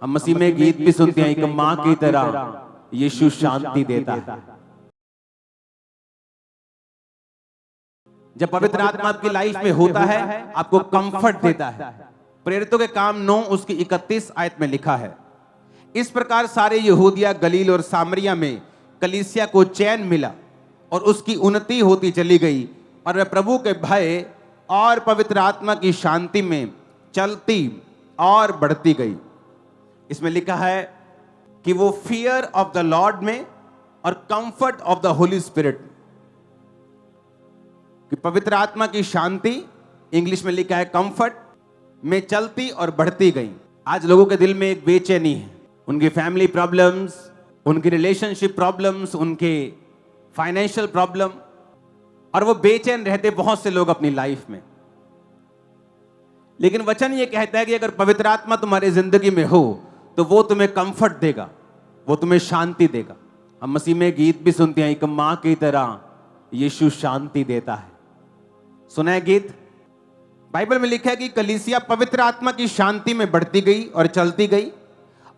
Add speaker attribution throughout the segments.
Speaker 1: हम मसीह में गीत भी सुनते हैं, एक माँ की तरह यीशु शांति देता है। जब पवित्र आत्मा आपकी लाइफ में होता है, आपको कंफर्ट देता है। प्रेरितों के काम 9 उसकी 31 आयत में लिखा है, इस प्रकार सारे यहूदिया, गलील और सामरिया में कलीसिया को चैन मिला और उसकी उन्नति होती चली गई और वह प्रभु के भय और पवित्र आत्मा की शांति में चलती और बढ़ती गई। इसमें लिखा है कि वो फियर ऑफ द लॉर्ड में और comfort of the Holi spirit, कि पवित्र आत्मा की शांति, इंग्लिश में लिखा है कंफर्ट, में चलती और बढ़ती गई। आज लोगों के दिल में एक बेचैनी है, उनकी फैमिली प्रॉब्लम्स, उनकी रिलेशनशिप प्रॉब्लम्स, उनके फाइनेंशियल प्रॉब्लम, और वो बेचैन रहते बहुत से लोग अपनी लाइफ में। लेकिन वचन ये कहता है कि अगर पवित्र आत्मा तुम्हारी जिंदगी में हो तो वो तुम्हें कंफर्ट देगा, वो तुम्हें शांति देगा। हम मसीह में गीत भी सुनते हैं, एक माँ की तरह यीशु शांति देता है। सुना है गीत? बाइबल में लिखा है कि कलीसिया पवित्र आत्मा की शांति में बढ़ती गई और चलती गई,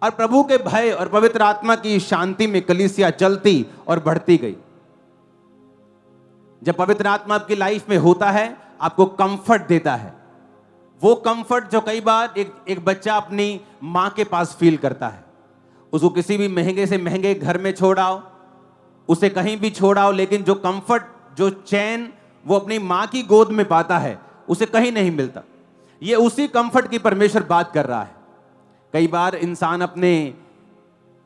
Speaker 1: और प्रभु के भय और पवित्र आत्मा की शांति में कलीसिया चलती और बढ़ती गई। जब पवित्र आत्मा आपकी लाइफ में होता है, आपको कंफर्ट देता है। वो कंफर्ट जो कई बार एक बच्चा अपनी माँ के पास फील करता है। उसको किसी भी महंगे से महंगे घर में छोड़ आओ, उसे कहीं भी छोड़ आओ, लेकिन जो कंफर्ट, जो चैन वो अपनी माँ की गोद में पाता है, उसे कहीं नहीं मिलता। ये उसी कंफर्ट की परमेश्वर बात कर रहा है। कई बार इंसान अपने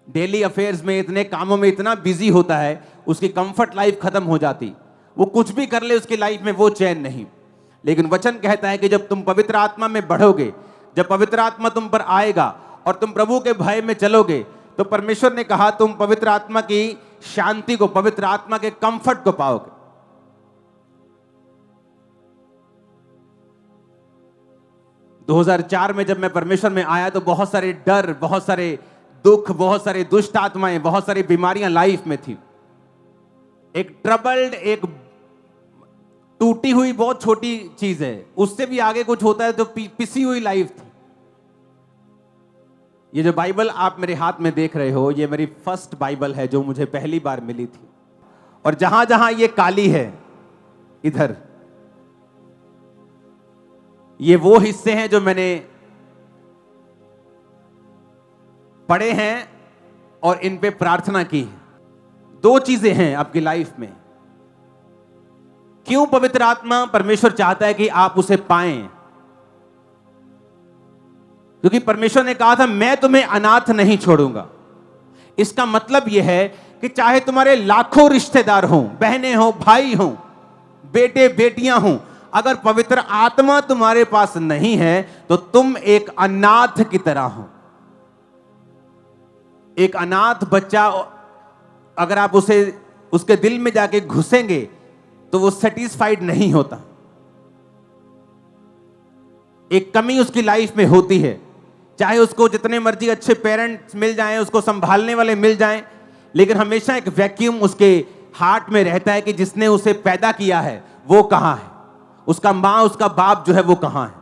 Speaker 1: डेली अफेयर्स में, इतने कामों में इतना बिजी होता है, उसकी कंफर्ट लाइफ खत्म हो जाती। वो कुछ भी कर ले, उसकी लाइफ में वो चैन नहीं। लेकिन वचन कहता है कि जब तुम पवित्र आत्मा में बढ़ोगे, जब पवित्र आत्मा तुम पर आएगा और तुम प्रभु के भय में चलोगे, तो परमेश्वर ने कहा तुम पवित्र आत्मा की शांति को, पवित्र आत्मा के कंफर्ट को पाओगे। 2004 में जब मैं परमेश्वर में आया तो बहुत सारे डर, बहुत सारे दुख, बहुत सारे दुष्ट आत्माएं, बहुत सारी बीमारियां लाइफ में थी। एक ट्रबल्ड, एक टूटी हुई बहुत छोटी चीज है, उससे भी आगे कुछ होता है तो पिसी हुई लाइफ थी। ये जो बाइबल आप मेरे हाथ में देख रहे हो, ये मेरी फर्स्ट बाइबल है जो मुझे पहली बार मिली थी। और जहां जहां ये काली है, इधर ये वो हिस्से हैं जो मैंने पढ़े हैं और इन पे प्रार्थना की है। 2 चीजें हैं आपकी लाइफ में। क्यों पवित्र आत्मा परमेश्वर चाहता है कि आप उसे पाएं? क्योंकि परमेश्वर ने कहा था मैं तुम्हें अनाथ नहीं छोड़ूंगा। इसका मतलब यह है कि चाहे तुम्हारे लाखों रिश्तेदार हों, बहनें हों, भाई हों, बेटे बेटियां हों, अगर पवित्र आत्मा तुम्हारे पास नहीं है तो तुम एक अनाथ की तरह हो। एक अनाथ बच्चा, अगर आप उसके दिल में जाके घुसेंगे तो वो सेटिस्फाइड नहीं होता। एक कमी उसकी लाइफ में होती है। चाहे उसको जितने मर्जी अच्छे पेरेंट्स मिल जाएं, उसको संभालने वाले मिल जाएं, लेकिन हमेशा एक वैक्यूम उसके हार्ट में रहता है कि जिसने उसे पैदा किया है वो कहां है, उसका मां, उसका बाप जो है वो कहां है।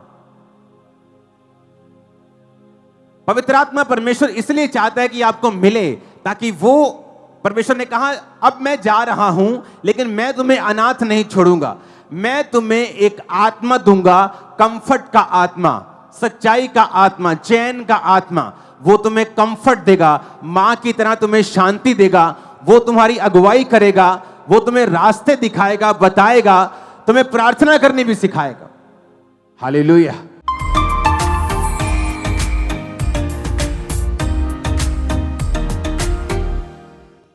Speaker 1: पवित्र आत्मा परमेश्वर इसलिए चाहता है कि आपको मिले, ताकि वो, परमेश्वर ने कहा अब मैं जा रहा हूं लेकिन मैं तुम्हें अनाथ नहीं छोड़ूंगा। मैं तुम्हें एक आत्मा दूंगा, कंफर्ट का आत्मा, सच्चाई का आत्मा, चैन का आत्मा। वो तुम्हें कंफर्ट देगा, मां की तरह तुम्हें शांति देगा। वो तुम्हारी अगुवाई करेगा, वो तुम्हें रास्ते दिखाएगा, बताएगा, तुम्हें प्रार्थना करनी भी सिखाएगा। हालेलुया।